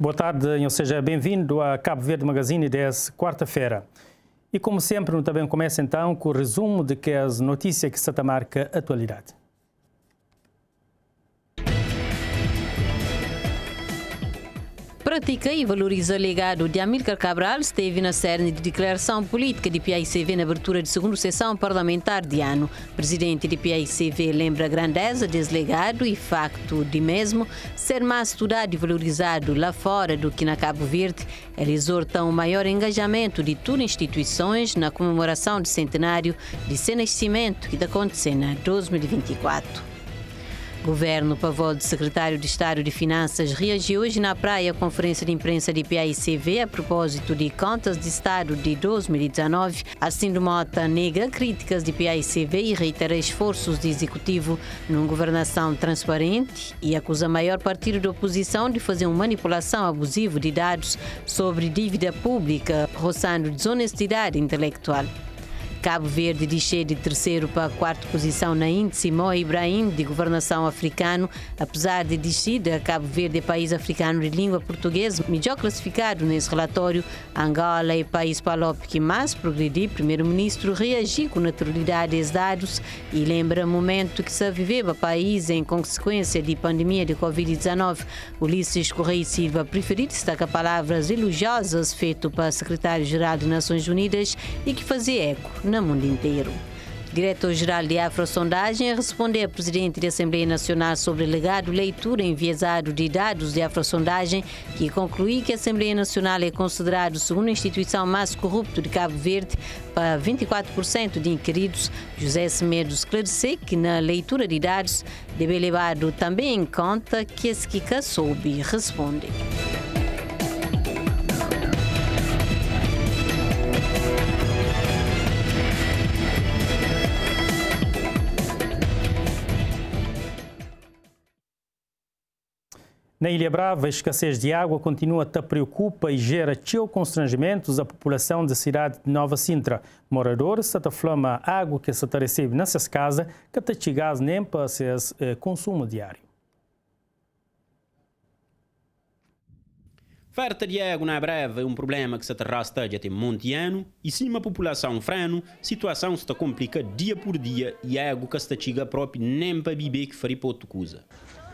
Boa tarde, ou seja, bem-vindo a Cabo Verde Magazine dessa quarta-feira. E como sempre, também começa então com o resumo de que as notícias que se marca a atualidade. Pratica e valoriza o legado de Amílcar Cabral esteve na cerne de declaração política de PAICV na abertura de segunda sessão parlamentar de ano. O presidente de PAICV lembra a grandeza desse legado e facto de mesmo ser mais estudado e valorizado lá fora do que na Cabo Verde. Ele exorta um maior engajamento de todas as instituições na comemoração do centenário de seu nascimento que está acontecendo em 2024. Governo Pavol, de secretário de Estado de Finanças, reagiu hoje na praia à conferência de imprensa de PAICV a propósito de contas de Estado de 2019. Assim, de Mota nega críticas de PAICV e reitera esforços do Executivo numa governação transparente e acusa o maior partido da oposição de fazer uma manipulação abusiva de dados sobre dívida pública, roçando desonestidade intelectual. Cabo Verde desce de terceiro para a quarta posição na índice Mo Ibrahim de governação africano. Apesar de descida, Cabo Verde é país africano de língua portuguesa, melhor classificado nesse relatório. Angola é o país palop que mais progrediu. Primeiro-ministro reagiu com naturalidade a esses dados e lembra o momento que se viveu o país em consequência da pandemia de Covid-19. Ulisses Correia Silva preferiu destacar palavras elogiosas feitas para o secretário-geral das Nações Unidas e que fazia eco no mundo inteiro. O diretor-geral de Afrosondagem respondeu ao presidente da Assembleia Nacional sobre o legado leitura enviesado de dados de Afrosondagem, que concluiu que a Assembleia Nacional é considerada a segunda instituição mais corrupta de Cabo Verde, para 24% de inquiridos. José Semedo esclareceu que na leitura de dados deve levar também em conta que esse que soube responde. Na Ilha Brava, a escassez de água continua a preocupar e gera constrangimentos à população da cidade de Nova Sintra. Moradores se flama água que se recebe nessas casas, que está chegando nem para seu consumo diário. Falta de água na Brava é um problema que se arrasta já tem muito ano e se a população freno, a situação se complica dia por dia e a água que se chega próprio nem para beber que faria para outra coisa.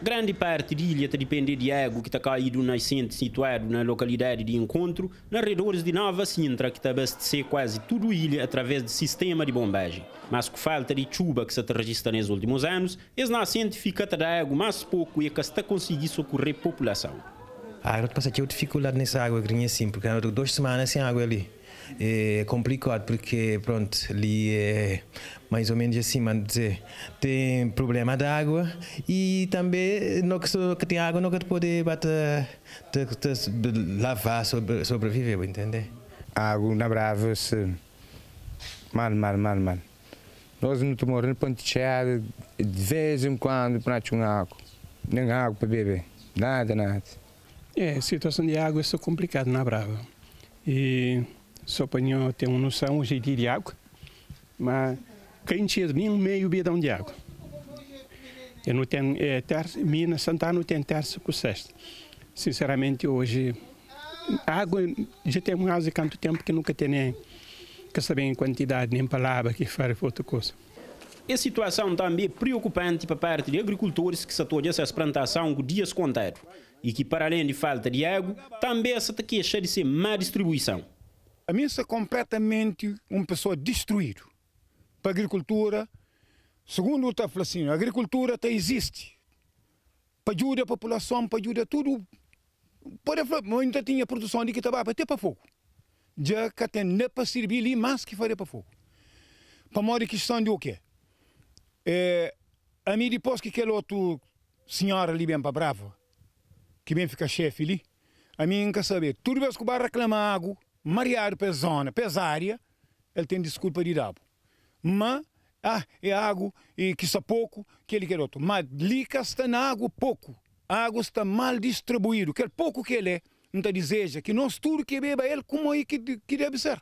Grande parte da ilha depende de água que está caído na nascente situado na localidade de encontro, nos arredores de Nova Sintra, que está abastecer quase toda a ilha através do sistema de bombagem. Mas com falta de chuva que se registra nos últimos anos, esse nascente fica a dar água mais pouco e que está conseguindo socorrer a população. Eu passei dificuldade nessa água, assim, porque eu 2 semanas sem água ali. É complicado porque, pronto, ali é mais ou menos assim, mas dizer, tem problema de água e também não que tem água não que pode bater, lavar, sobreviver, entende? A água na Brava se mal. Nós não estamos morando para encher de vez em quando para tomar água, nem água para beber, nada. A situação de água é complicada na Brava e só para ter uma noção hoje de água, mas quem tinha nem meio bidão de água. Eu não tenho Minas Santana não tem terça com sexta. Sinceramente hoje a água já tem mais de quanto tempo que nunca tem nem que saber em quantidade nem palavra que faz outra coisa. A situação também é preocupante para parte de agricultores que se atuam essa plantação com dias contados e que, para além de falta de água, também se queixa de ser má distribuição. A mim é completamente uma pessoa destruída para a agricultura. Segundo o que está assim, a agricultura até existe para ajudar a população, para ajudar tudo. Ainda tinha produção de que estava até para fogo. Já que tem nem para servir ali mais que faria para fogo. Para modo questão de o quê? A mim depois que aquele outro senhor ali bem para Brava, que bem fica chefe ali, a mim quer saber, tudo vez que o bar reclama água, mareado para a zona, para a área, ele tem desculpa de dar. Mas, é água e que está pouco, que ele quer outro. Mas ali que está na água pouco, a água está mal distribuída, aquele pouco que ele é, não deseja que nós tudo que beba ele como é que deve ser.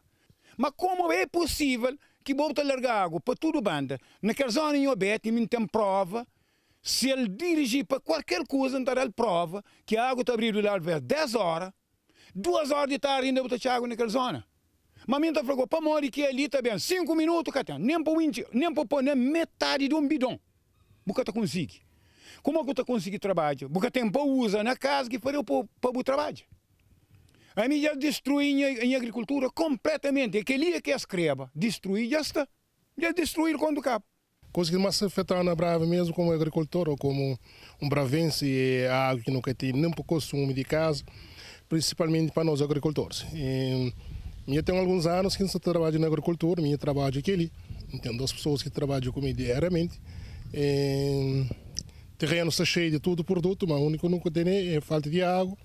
Mas como é possível que volta a largar água para tudo banda, naquela zona em Obete, não tem prova, Se ele dirigir para qualquer coisa, então ele prova que a água está abrindo lá às 10 horas, 2 horas de tarde ainda está água naquela zona. Mas mim está falando, para morrer que ali está bem, 5 minutos, nem para pôr nem metade de um bidão. Porque está conseguindo. Como é que está conseguindo trabalhar? Porque tem para usar na casa que faria para o trabalho. A mim já destruí em agricultura completamente. Aquele que escreva, destruir já está. Já destruir quando cabe. Conseguimos se afetar na Brava mesmo como agricultor ou como um bravense, é algo que nunca tem nem para consumo de casa, principalmente para nós agricultores. Eu tenho alguns anos que trabalho na agricultura, eu trabalho aqui. Tenho 2 pessoas que trabalham comigo diariamente. O terreno está cheio de todo produto, mas o único que nunca tem é falta de água.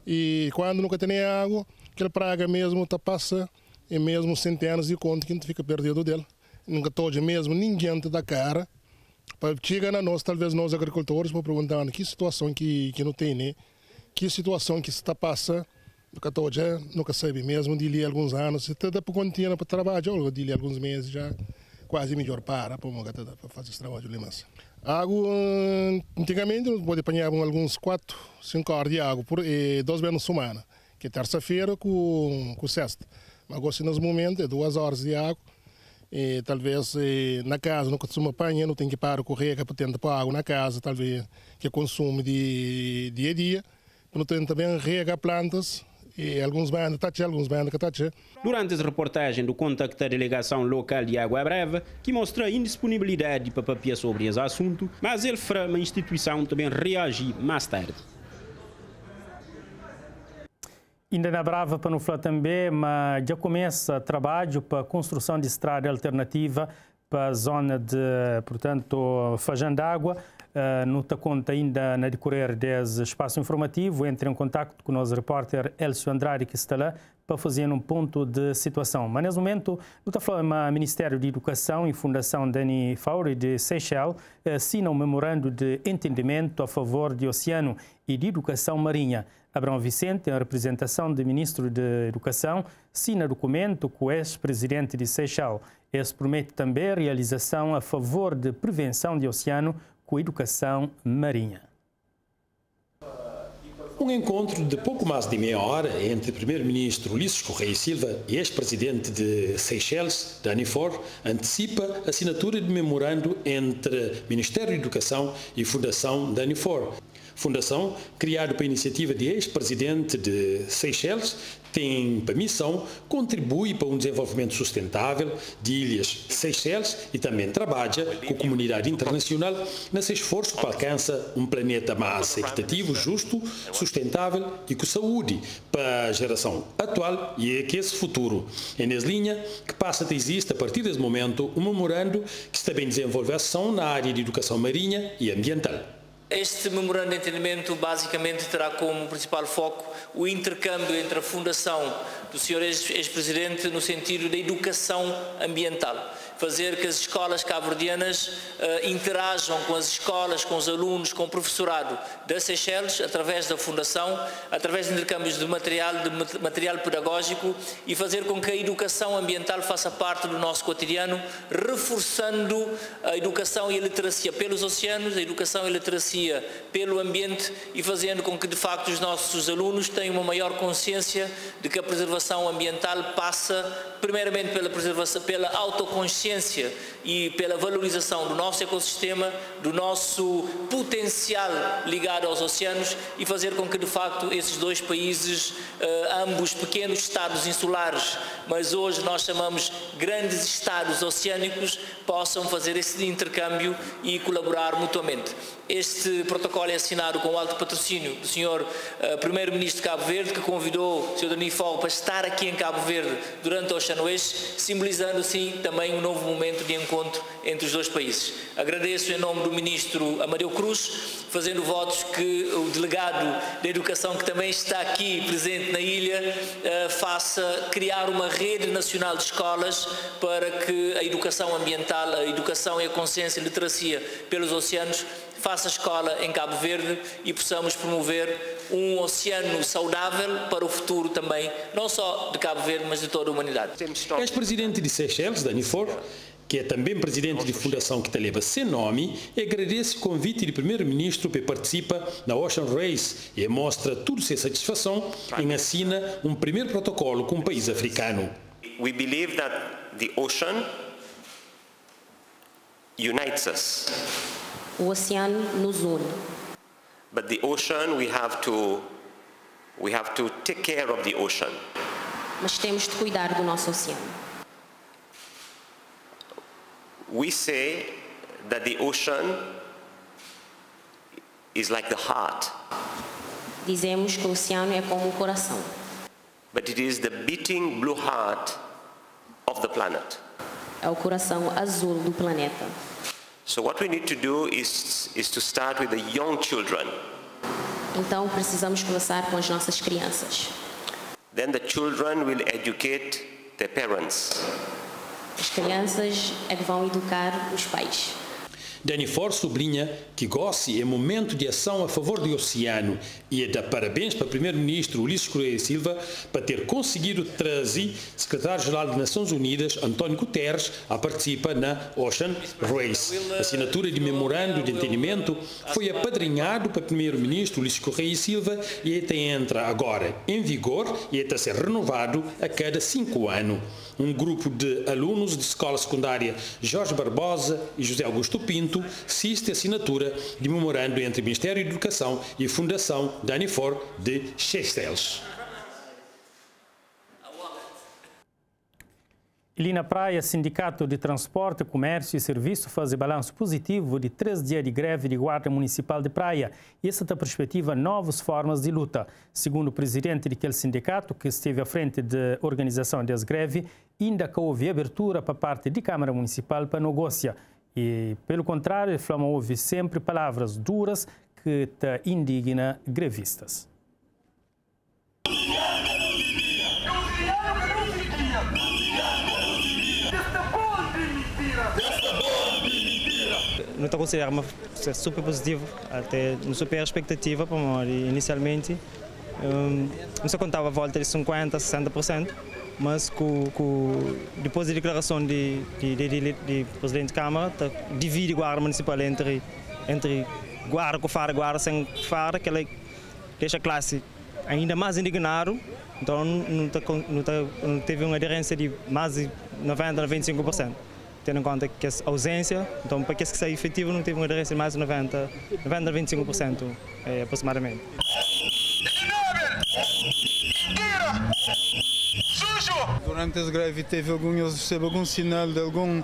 E quando nunca tem água, aquela praga mesmo está passa, é mesmo centenas de contas que a gente fica perdido dela. Nunca todos mesmo, ninguém te dá cara. Chega na nós, talvez nós agricultores, para perguntar que situação que não tem, né? Que situação que se está passando. Nunca todos nunca sabe mesmo, de ali alguns anos, se está para continuar para trabalhar, ou de ali alguns meses já quase melhor para fazer esse trabalho de massa. Água, antigamente, nós podíamos apanhar alguns 4, 5 horas de água por 2 vezes na semana, que é terça-feira com sexta. Mas agora, nesse momento, é 2 horas de água. E, talvez na casa não costuma apanhar, não tem que parar com rega para tentar pôr água na casa, talvez que consumo de dia a dia. Não tem também rega plantas. E alguns bandos tachê, alguns bandos que tachê. Durante a reportagem do contacto da delegação local de Água Brava, que mostra a indisponibilidade para papiar sobre esse assunto, mas ele fará a instituição também reagir mais tarde. Ainda na Brava, para não falar também, mas já começa trabalho para a construção de estrada alternativa para a zona de, portanto, Fajã d'Água. Não está conta ainda na decorrer desse espaço informativo. Entre em contato com o nosso repórter Elcio Andrade, que está lá, para fazer um ponto de situação. Mas, nesse momento, não está falando o Ministério de Educação e Fundação Dani Fauri de Seychelles assinam um memorando de entendimento a favor de oceano e de educação marinha. Abrão Vicente, em representação do Ministro de Educação, assina documento com o ex-presidente de Seychelles. Esse promete também a realização a favor de prevenção de oceano com educação marinha. Um encontro de pouco mais de meia hora entre o primeiro-ministro Ulisses Correia Silva e ex-presidente de Seychelles, Dani Fauri, antecipa a assinatura de memorando entre Ministério da Educação e Fundação Dani Fauri. Fundação, criada para iniciativa de ex-presidente de Seychelles, tem para missão contribuir para um desenvolvimento sustentável de ilhas Seychelles e também trabalha com a comunidade internacional nesse esforço para alcançar um planeta mais equitativo, justo, sustentável e com saúde para a geração atual e que esse futuro. É nessa linha que passa a existir a partir desse momento um memorando que está bem desenvolver ação na área de educação marinha e ambiental. Este memorando de entendimento basicamente terá como principal foco o intercâmbio entre a Fundação do Sr. ex-presidente no sentido da educação ambiental. Fazer que as escolas cabo-verdianas interajam com as escolas, com os alunos, com o professorado das Seychelles, através da Fundação, através de intercâmbios de material pedagógico e fazer com que a educação ambiental faça parte do nosso cotidiano, reforçando a educação e a literacia pelos oceanos, a educação e a literacia pelo ambiente e fazendo com que, de facto, os nossos alunos tenham uma maior consciência de que a preservação ambiental passa, primeiramente, pela autoconsciência e pela valorização do nosso ecossistema, do nosso potencial ligado aos oceanos e fazer com que, de facto, esses dois países, ambos pequenos estados insulares, mas hoje nós chamamos grandes estados oceânicos, possam fazer esse intercâmbio e colaborar mutuamente. Este protocolo é assinado com o alto patrocínio do Sr. Primeiro-Ministro de Cabo Verde, que convidou o Sr. Dani Fauri para estar aqui em Cabo Verde durante o Oxanoês, simbolizando assim também um novo momento de encontro entre os dois países. Agradeço em nome do Ministro Amadeu Cruz, fazendo votos que o delegado da Educação, que também está aqui presente na ilha, faça criar uma rede nacional de escolas para que a educação ambiental, a educação e a consciência e literacia pelos oceanos faça escola em Cabo Verde e possamos promover um oceano saudável para o futuro também, não só de Cabo Verde, mas de toda a humanidade. Ex-presidente de Seychelles, Dani Fauri, que é também presidente de fundação que leva seu nome, agradece o convite do primeiro-ministro para participar na Ocean Race e mostra toda sua satisfação em assinar um primeiro protocolo com um país africano. We believe that the ocean unites us. O oceano nos une. But the ocean, we have to take care of the ocean. Mas temos de cuidar do nosso oceano. We say that the ocean is like the heart. Dizemos que o oceano é como o coração. But it is the beating blue heart of the planet. É o coração azul do planeta. So what we need to do is to start with the young children. Então precisamos começar com as nossas crianças. Then the children will educate their parents. As crianças é que vão educar os pais. Danifor sublinha que GOSI é momento de ação a favor do oceano e dá parabéns para o primeiro-ministro Ulisses Correia Silva para ter conseguido trazer o secretário-geral das Nações Unidas, António Guterres, a participar na Ocean Race. A assinatura de memorando de entendimento foi apadrinhado para o primeiro-ministro Ulisses Correia Silva e até entra agora em vigor e está a ser renovado a cada 5 anos. Um grupo de alunos de escola secundária Jorge Barbosa e José Augusto Pinto assiste a assinatura de memorando entre o Ministério da Educação e a Fundação Danifor de Seychelles. E na praia, Sindicato de Transporte, Comércio e Serviço faz balanço positivo de 3 dias de greve de Guarda Municipal de Praia. Essa da perspectiva novas formas de luta. Segundo o presidente daquele sindicato, que esteve à frente da organização das greves, ainda que houve abertura para parte da Câmara Municipal para negociar. E, pelo contrário, Flama houve sempre palavras duras que te indignam grevistas. Não estou a considerar uma super positivo, até não superei a expectativa para nós inicialmente. Não se contava a volta de 50%, 60%, mas depois da declaração de presidente de Câmara, divide a Guarda Municipal entre Guarda com Fara, Guarda sem Fara, que ela deixa a classe ainda mais indignado, então não teve uma aderência de mais de 90%, 95%. Tendo em conta que a ausência, então para que isso seja efetivo não teve uma aderência de mais de 90% a 25% aproximadamente. Durante as greves teve algum sinal de algum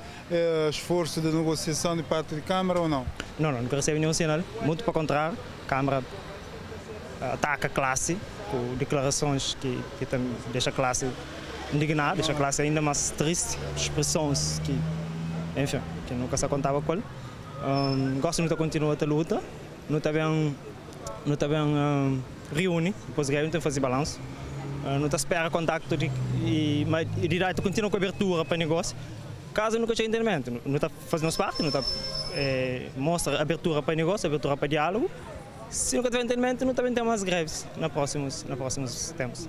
esforço de negociação de parte da Câmara ou não? Não, nunca recebe nenhum sinal, muito pelo contrário, a Câmara ataca a classe com declarações que deixa a classe indignada, deixa a classe ainda mais triste, expressões que, enfim, que nunca se contava com ele. Gosto muito de continuar a luta, não está bem reúne, depois de não tem que fazer balanço, não está espera contacto e direito continua com a abertura para negócio. Caso nunca tenha entendimento, não está fazendo parte, não está mostra abertura para negócio, abertura para diálogo. Se nunca tiver entendimento, não também tem mais greves nos próximos tempos.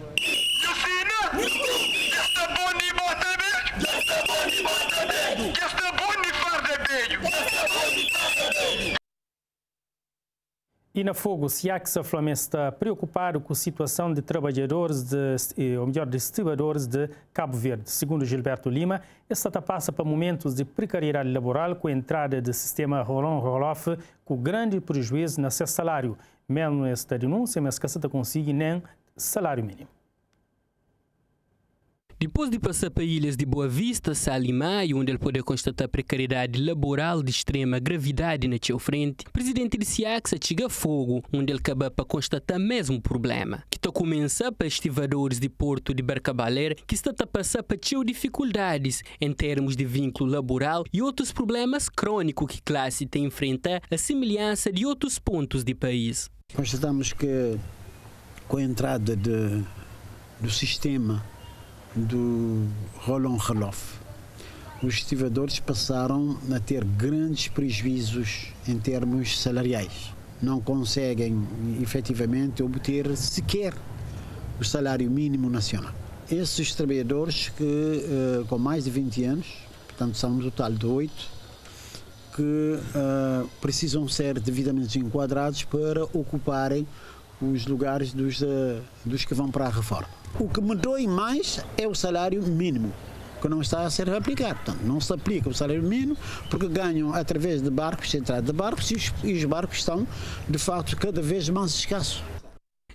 E na Fogo, SIACSA Flamengo está preocupado com a situação de trabalhadores, ou melhor, de estibadores de Cabo Verde. Segundo Gilberto Lima, esta passa para momentos de precariedade laboral com a entrada do sistema roll-on-roll-off, com grande prejuízo no seu salário. Mesmo esta denúncia, mas que se consiga nem salário mínimo. Depois de passar para ilhas de Boa Vista, Sal e Maio, onde ele pode constatar precariedade laboral de extrema gravidade na sua frente, o presidente de SIACSA chega a Fogo, onde ele acaba para constatar mesmo problema, que está começar para estivadores de Porto de Barcabaler, que está a passar para dificuldades em termos de vínculo laboral e outros problemas crônicos que a classe tem a enfrentar, a semelhança de outros pontos do país. Constatamos que com a entrada do sistema do roll-on-roll-off, os estivadores passaram a ter grandes prejuízos em termos salariais. Não conseguem efetivamente obter sequer o salário mínimo nacional. Esses trabalhadores que com mais de 20 anos, portanto são um total de 8, que precisam ser devidamente enquadrados para ocuparem os lugares dos que vão para a reforma. O que me dói mais é o salário mínimo, que não está a ser aplicado. Portanto, não se aplica o salário mínimo porque ganham através de barcos, entrada de barcos, e os barcos estão, de facto, cada vez mais escassos.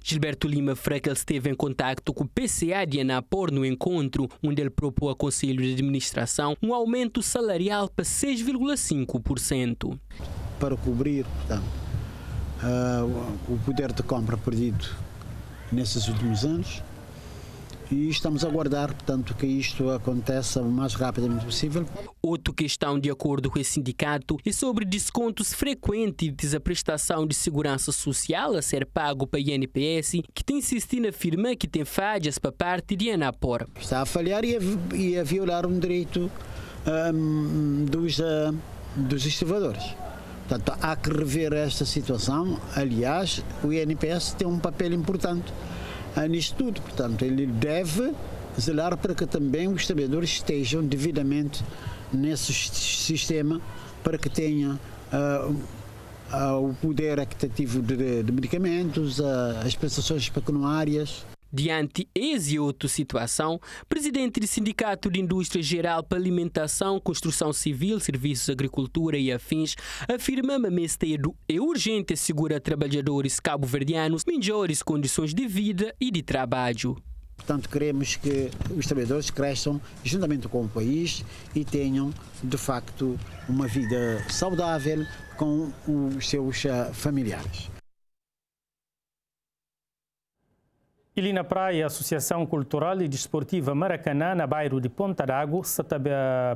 Gilberto Lima Frekel esteve em contacto com o PCA de Anapor no encontro, onde ele propôs ao Conselho de Administração um aumento salarial para 6,5%. Para cobrir, portanto, o poder de compra perdido nesses últimos anos, e estamos a aguardar, portanto, que isto aconteça o mais rapidamente possível. Outra questão, de acordo com o sindicato, é sobre descontos frequentes da prestação de segurança social a ser pago para a INPS, que tem insistido na firma que tem falhas para parte de Anapor. Está a falhar e a violar um direito dos estivadores. Portanto, há que rever esta situação. Aliás, o INPS tem um papel importante nisto tudo. Portanto, ele deve zelar para que também os trabalhadores estejam devidamente nesse sistema, para que tenha o poder equitativo de medicamentos, as prestações pecuniárias. Diante essa e outra situação, presidente do Sindicato de Indústria Geral para Alimentação, Construção Civil, Serviços, Agricultura e Afins, afirma que é urgente assegurar a trabalhadores cabo-verdianos melhores condições de vida e de trabalho. Portanto, queremos que os trabalhadores cresçam juntamente com o país e tenham, de facto, uma vida saudável com os seus familiares. E na praia, a Associação Cultural e Desportiva Maracanã, na bairro de Ponta d'Água, se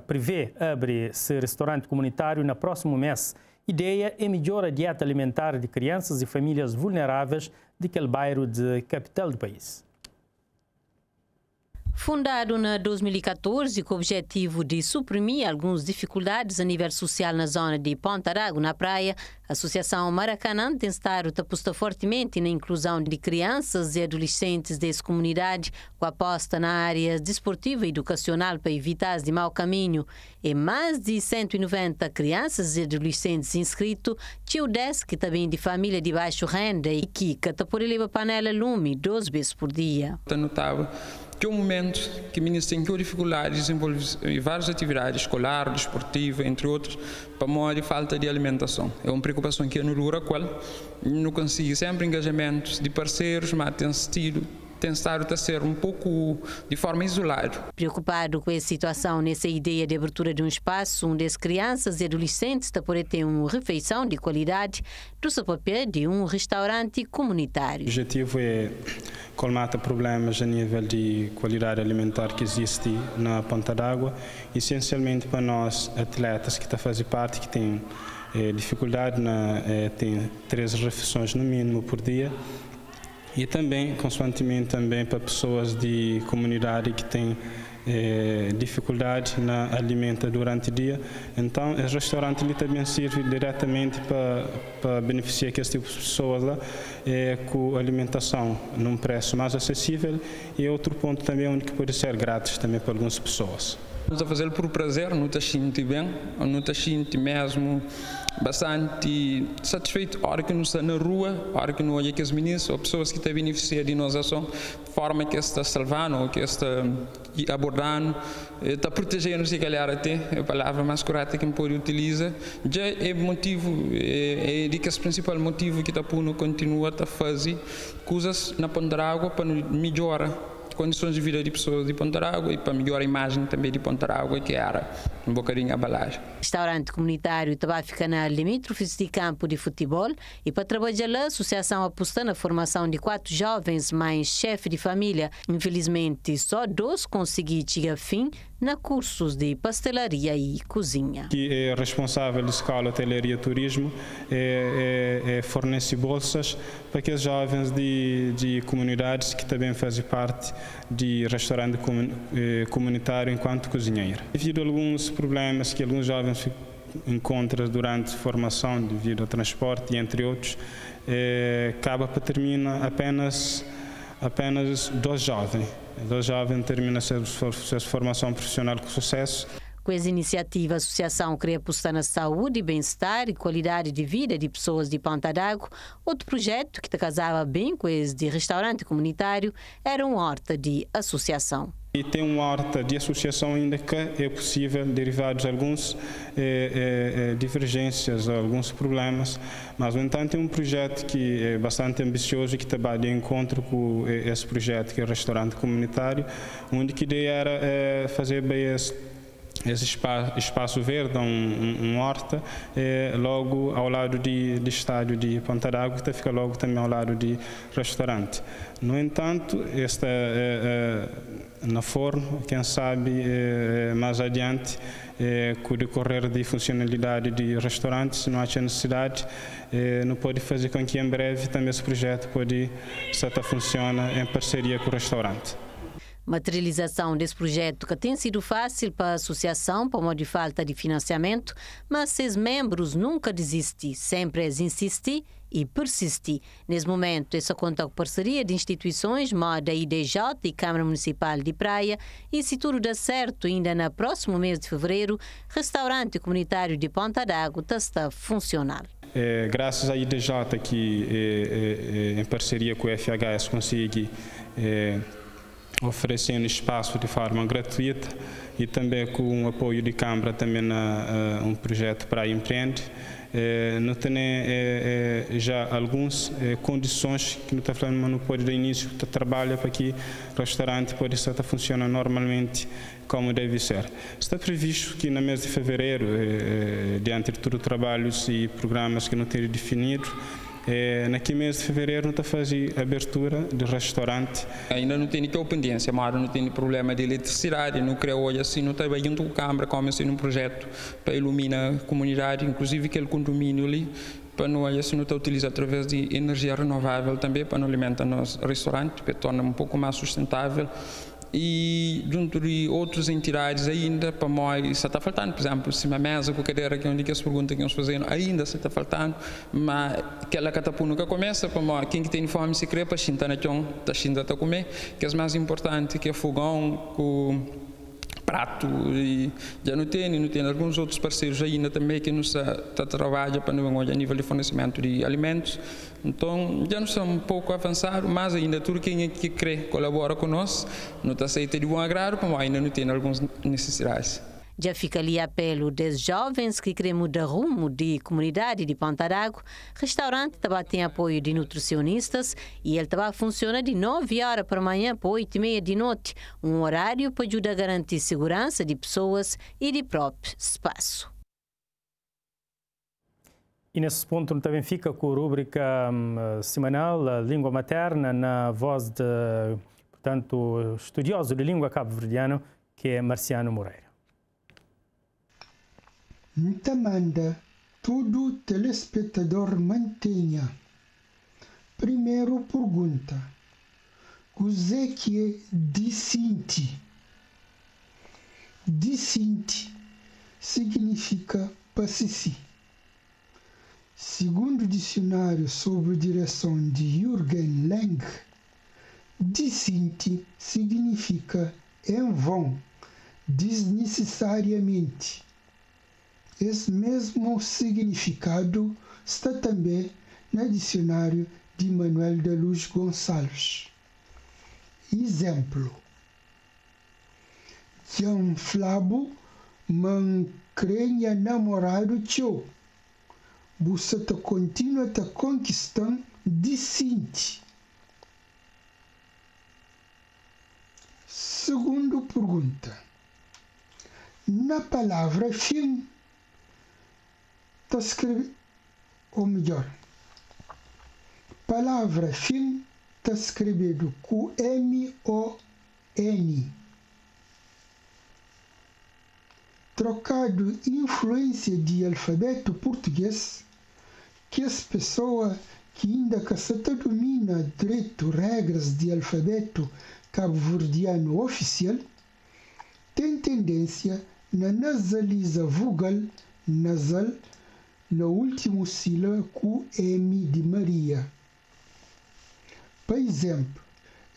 prevê abrir esse restaurante comunitário no próximo mês. A ideia é melhorar a dieta alimentar de crianças e famílias vulneráveis daquele bairro de capital do país. Fundado em 2014 com o objetivo de suprimir algumas dificuldades a nível social na zona de Ponta d'Água, na praia, a Associação Maracanã tem estado a apostar fortemente na inclusão de crianças e adolescentes dessa comunidade, com aposta na área desportiva e educacional para evitar de mau caminho. E mais de 190 crianças e adolescentes inscritos, tio 10 que também de família de baixa renda e que por levar panela lume 2 vezes por dia. Que é um momento que o ministro tem dificuldade de desenvolver várias atividades, escolar, desportiva, entre outros, para morrer falta de alimentação. É uma preocupação que eu não dura qual, não consigo sempre engajamentos de parceiros, mas tem estado a ser um pouco de forma isolada. Preocupado com essa situação, nessa ideia de abertura de um espaço onde as crianças e adolescentes poderem ter uma refeição de qualidade, do seu papel de um restaurante comunitário. O objetivo é colmar problemas a nível de qualidade alimentar que existe na Ponta d'Água, essencialmente para nós atletas que fazem parte, que têm dificuldade, tem 3 refeições no mínimo por dia. E também, consoantemente, também para pessoas de comunidade que têm dificuldade na alimenta durante o dia. Então, o restaurante ali também serve diretamente para beneficiar esse tipo de pessoas lá, com alimentação num preço mais acessível, e outro ponto também onde que pode ser grátis também para algumas pessoas. Estamos a fazer por prazer, não está sentindo bem, não está sentindo mesmo bastante satisfeito a hora que não está na rua, a hora que não olha que as meninas ou pessoas que estão beneficiando de nossa ação, de forma que está salvando ou que está abordando, está protegendo, se calhar até, é a palavra mais correta que me pode utilizar, já é motivo, é que esse principal motivo que está por continua a fazer coisas na Ponta d'Água para melhorar condições de vida de pessoas de Ponta d'Água e para melhorar a imagem também de Ponta d'Água, que era um bocadinho abalagem. Restaurante comunitário também fica na limítrofes de campo de futebol, e para trabalhar lá, a associação aposta na formação de 4 jovens mais chefe de família. Infelizmente, só 2 conseguiram chegar a fim na cursos de pastelaria e cozinha. Que é responsável da Escola Hotelaria e Turismo, fornece bolsas para aqueles jovens de comunidades que também fazem parte de restaurante comunitário enquanto cozinheiro. Devido a alguns problemas que alguns jovens encontram durante a formação, devido ao transporte e entre outros, acaba para terminar apenas 2 jovens. 2 jovens terminam a sua formação profissional com sucesso. Com Com essa iniciativa, a associação queria apostar na saúde, bem-estar e qualidade de vida de pessoas de Ponta d'Água. Outro projeto que te casava bem com esse de restaurante comunitário era uma horta de associação. E tem uma horta de associação ainda que é possível, derivados de algumas divergências, alguns problemas, mas, no entanto, é um projeto que é bastante ambicioso e que trabalha de encontro com esse projeto, que é o restaurante comunitário, onde a ideia era fazer bem esse espaço verde, uma horta, logo ao lado do estádio de Ponta d'Água, que fica logo também ao lado do restaurante. No entanto, esta na forno, quem sabe mais adiante, com o decorrer de funcionalidade de restaurante, se não há necessidade, não pode fazer com que em breve também esse projeto pode estar funciona em parceria com o restaurante. Materialização desse projeto que tem sido fácil para a associação por modo de falta de financiamento, mas seus membros nunca desistem, sempre insistem e persistem. Nesse momento, essa conta com parceria de instituições, moda IDJ e Câmara Municipal de Praia, e se tudo der certo, ainda no próximo mês de fevereiro, restaurante comunitário de Ponta d'Água está a funcionar. Graças à IDJ que em parceria com o FHS consegue oferecendo espaço de forma gratuita e também com o apoio de Câmara também na um projeto para empreender. Não tem já algumas condições que não está falando, mas não pode dar início a trabalho para que o restaurante pode estar funcionar normalmente como deve ser. Está previsto que no mês de fevereiro, diante de todos os trabalhos e programas que não têm definido, naquele mês de fevereiro não está fazendo abertura de restaurante. Ainda não tem nenhuma pendência, mas não tem problema de eletricidade, não creio hoje assim, não está junto com a Câmara, como assim um projeto para iluminar a comunidade, inclusive aquele condomínio ali, para nós assim não está utilizado através de energia renovável também, para não alimentar nosso restaurante, para tornar um pouco mais sustentável. E junto de outras entidades ainda, para nós, está faltando, por exemplo, se uma mesa com cadeira, que é onde as perguntas que nós fazemos, ainda está faltando, mas aquela catapuna que começa, para nós, quem que tem fome se crê, para xintar na chão, está a comer, que é mais importante, que é fogão, com prato, e já não tem alguns outros parceiros ainda também que nos trabalham para a nível de fornecimento de alimentos. Então, já não estamos um pouco avançados, mas ainda tudo quem que crê colabora conosco, não está aceita de bom agrado, mas ainda não tem algumas necessidades. Já fica ali apelo dos jovens que querem mudar rumo de comunidade de Ponta d'Água. Restaurante também tem apoio de nutricionistas e ele também funciona de 9 horas para manhã para 8h30 de noite, um horário para ajudar a garantir segurança de pessoas e de próprio espaço. E nesse ponto também fica com a rúbrica semanal, a língua materna, na voz de, portanto, estudioso de língua cabo-verdiana, que é Marciano Moreira. Manda todo telespectador mantenha. Primeiro pergunta. O que é disinte? Disinte significa pacici. Segundo o dicionário sob direção de Jürgen Lang, disinte significa em vão, desnecessariamente. Esse mesmo significado está também no dicionário de Manuel da Luz Gonçalves. Exemplo. Jean Flabo mancrenha namorado teu. Você continua te conquistando decente. Segunda pergunta. Na palavra fim, está escrito, ou melhor, palavra fim está escrito com M-O-N. Trocado influência de alfabeto português, que as pessoas que ainda que se domina direito regras de alfabeto cabo-verdiano oficial, tem tendência na nasaliza vogal nasal no último sílaba com M de Maria. Por exemplo,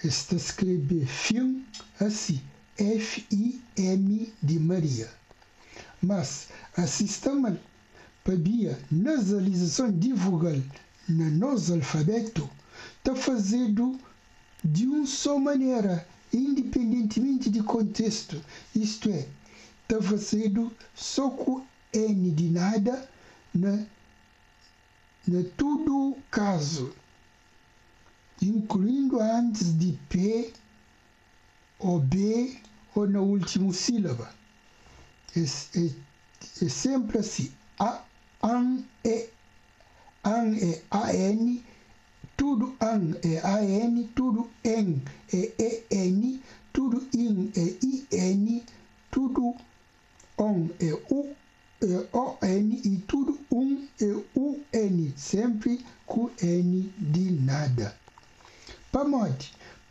está escrito fim assim, F-I-M de Maria. mas a sistema para nasalização de vogal no nosso alfabeto está fazendo de uma só maneira, independentemente de contexto, isto é, está fazendo só com N de nada na todo caso, incluindo antes de P ou B ou na última sílaba. É sempre assim. An é AN, tudo an é AN, tudo en é EN, tudo in é IN, tudo on é ON e tudo é UN, sempre com N de nada. Para modo,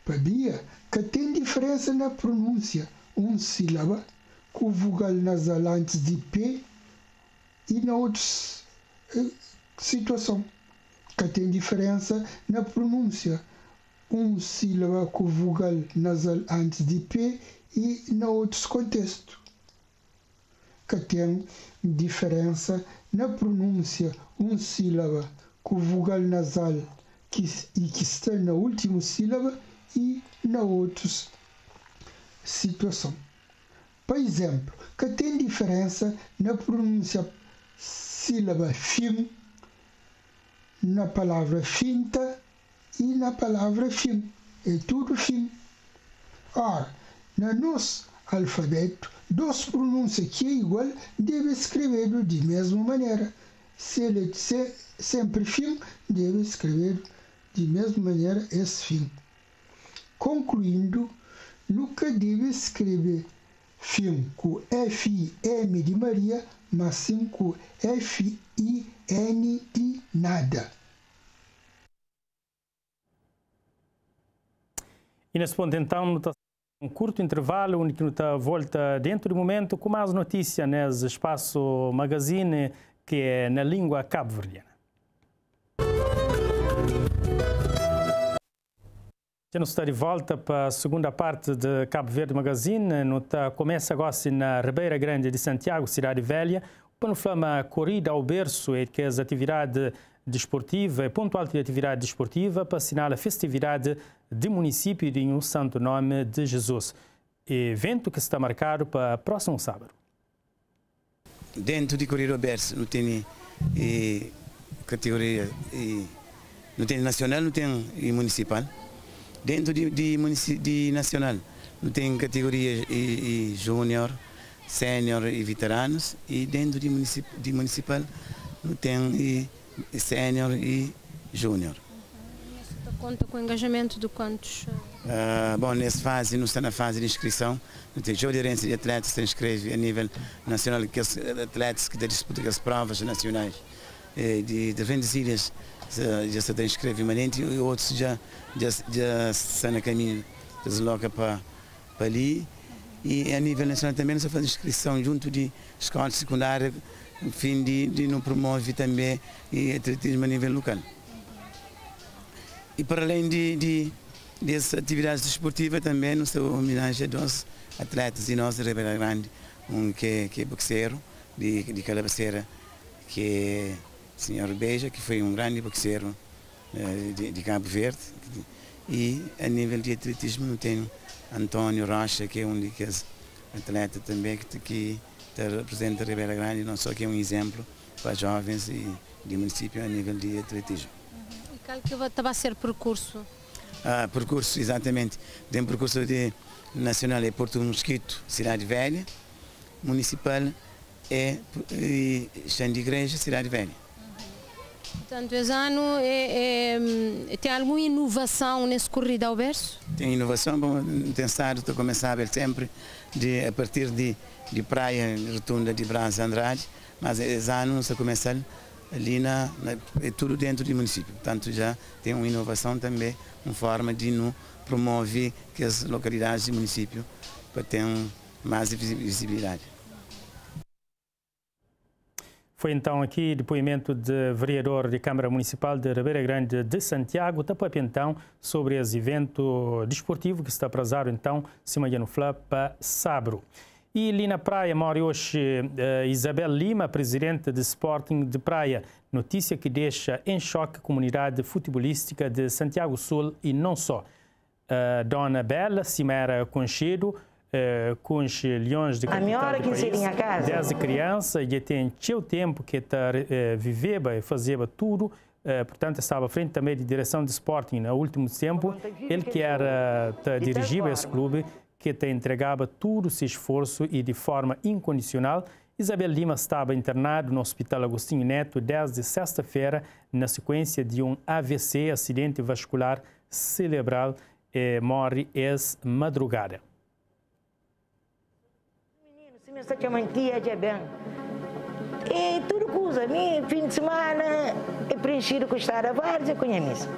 para Bia, que tem diferença na pronúncia, sílaba com vogal nasal antes de P e na outra situação, que tem diferença na pronúncia, sílaba com vogal nasal antes de P e na outros contextos, que tem diferença na pronúncia, sílaba com vogal nasal que está na última sílaba e na outras situação. Por exemplo, que tem diferença na pronúncia sílaba fim, na palavra finta e na palavra fim. É tudo fim. Ora, no nosso alfabeto, duas pronúncias que é igual devem escrever de mesma maneira. Se ele é sempre fim, deve escrever de mesma maneira esse fim. Concluindo, nunca deve escrever fim com F-I-M de Maria, mas sim com F-I-N de nada. E nesse ponto, então, está um curto intervalo, onde está volta dentro do momento com mais notícias nesse espaço magazine, que é na língua cabo-verdiana. Já nos está de volta para a segunda parte de Cabo Verde Magazine. Começa agora na Ribeira Grande de Santiago, Cidade Velha. O panorama Corrida ao Berço é que as atividades desportivas, pontual de atividade desportiva para assinalar a festividade do município de um Santo Nome de Jesus. Evento que está marcado para próximo sábado. Dentro de Corrida ao Berço não tem categoria, não tem nacional, não tem municipal. Dentro de nacional, não tem categoria júnior, sénior e veteranos, e dentro de municipal, não tem sénior e júnior. Você conta com o engajamento de quantos? Bom, nessa fase, não está na fase de inscrição, não tem jogo de herança de atletas que se inscreve a nível nacional, que os atletas que disputam as provas nacionais de diferentes ilhas já se inscreve permanente e outros já estão no caminho, desloca para ali. E a nível nacional também se faz inscrição junto de escolas secundárias, no fim de não promover também e atletismo a nível local. E para além dessas atividades desportivas também nos homenagem a dois atletas de nós de Ribeira Grande, que é boxeiro de Calabaceira, que é o Sr. Beja, que foi um grande boxeiro de Cabo Verde. E a nível de atletismo tem Antônio Rocha, que é um dos atletas também que representa a Ribeira Grande, não só que é um exemplo para jovens e de município a nível de atletismo. E qual que vai ser o percurso? Percurso, exatamente. Tem um percurso nacional é Porto Mosquito, Cidade Velha, municipal é Chão de Igreja, Cidade Velha. Portanto, esse ano tem alguma inovação nesse Corrida ao Berço? Tem inovação, bom, tem estado a começar sempre a partir de Praia Rotunda de Braz Andrade, mas esse ano está a começar ali é tudo dentro do município. Portanto, já tem uma inovação também, uma forma de não promover que as localidades do município para ter mais visibilidade. Foi então aqui depoimento de vereador de Câmara Municipal de Ribeira Grande de Santiago, tapap então sobre esse evento desportivo que está aprazado então, cima de no para sábado. E ali na praia mora hoje Isabel Lima, presidente de Sporting de Praia. Notícia que deixa em choque a comunidade futebolística de Santiago Sul e não só. Dona Bela Cimera Conchedo, com os leões de capital do país, 10 crianças, e tem seu tempo que viveva e fazia tudo. Portanto, estava à frente também de direção de Sporting no último tempo. Ele que era dirigir esse clube, que te entregava todo o seu esforço e de forma incondicional. Isabel Lima estava internado no Hospital Agostinho Neto desde sexta-feira, na sequência de um AVC, acidente vascular cerebral, e morre essa madrugada. E tudo coisa, fim de semana, é preenchido com estar a várzea, conheço.